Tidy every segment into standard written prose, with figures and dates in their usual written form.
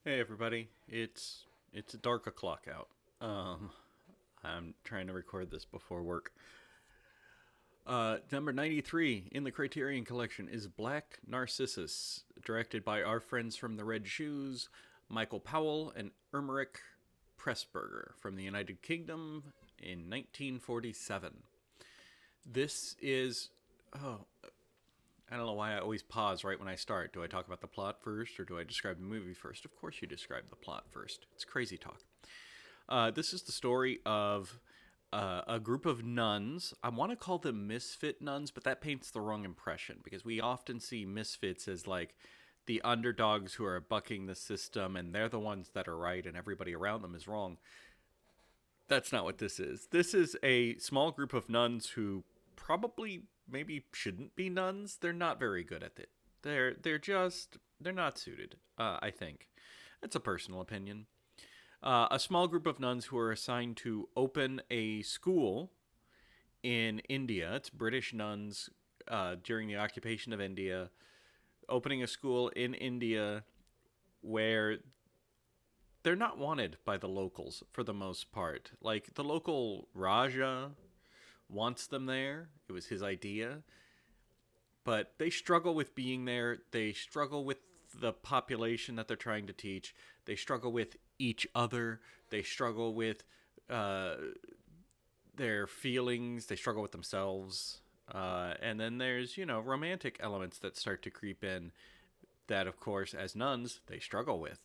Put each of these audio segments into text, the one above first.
Hey everybody, it's dark o'clock out. Um, I'm trying to record this before work. Number 93 in the Criterion collection is Black Narcissus, directed by our friends from the Red Shoes, Michael Powell and Ermeric Pressburger from the United Kingdom in 1947. This is oh, I don't know why I always pause right when I start. Do I talk about the plot first or do I describe the movie first? Of course, you describe the plot first. It's crazy talk. This is the story of a group of nuns. I want to call them misfit nuns, but that paints the wrong impression because we often see misfits as like the underdogs who are bucking the system and they're the ones that are right and everybody around them is wrong. That's not what this is. This is a small group of nuns who probably maybe shouldn't be nuns. They're not very good at it. They're not suited. I think it's a personal opinion. A small group of nuns who are assigned to open a school in India. It's British nuns during the occupation of India, opening a school in India where they're not wanted by the locals for the most part. Like the local Raja wants them there. It was his idea, but they struggle with being there. They struggle with the population that they're trying to teach. They struggle with each other. They struggle with uh, their feelings. They struggle with themselves. And then there's, romantic elements that start to creep in that, of course, as nuns, they struggle with.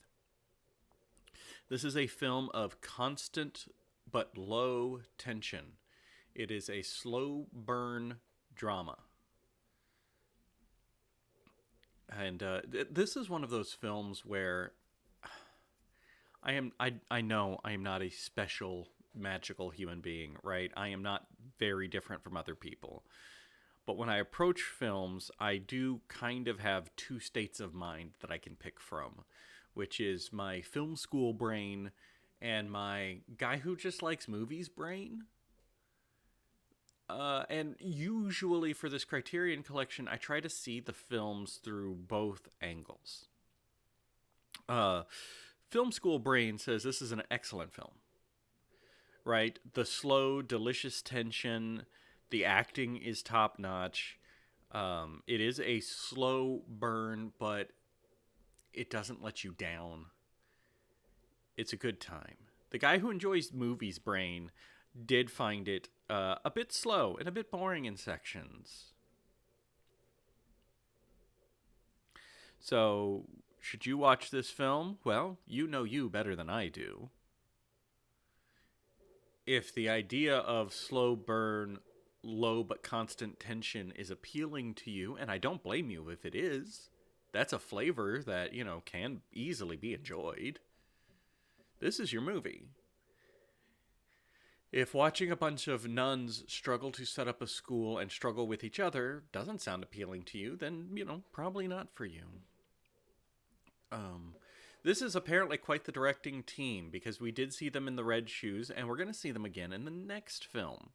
This is a film of constant but low tension. It is a slow burn drama. And this is one of those films where I know I am not a special magical human being, right? I am not very different from other people. But when I approach films, I do kind of have two states of mind that I can pick from, which is my film school brain and my guy who just likes movies brain. And usually for this Criterion collection, I try to see the films through both angles. Uh, Film school brain says this is an excellent film, right? The slow, delicious tension, the acting is top notch. It is a slow burn, but it doesn't let you down. It's a good time. The guy who enjoys movies brain did find it a bit slow and a bit boring in sections. So, should you watch this film? Well, you know you better than I do. If the idea of slow burn, low but constant tension is appealing to you, and I don't blame you if it is, that's a flavor that, can easily be enjoyed. This is your movie. If watching a bunch of nuns struggle to set up a school and struggle with each other doesn't sound appealing to you, then, probably not for you. Um, this is apparently quite the directing team because we did see them in the Red Shoes, and we're going to see them again in the next film.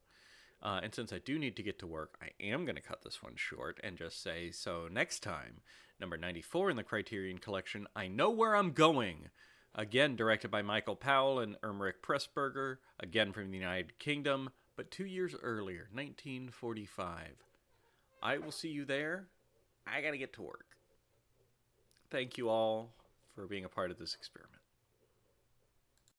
And since I do need to get to work, I am going to cut this one short and just say so next time, number 94 in the Criterion Collection, I Know Where I'm Going. Again, directed by Michael Powell and Ermeric Pressburger, again from the United Kingdom, but 2 years earlier, 1945. I will see you there. I gotta get to work. Thank you all for being a part of this experiment.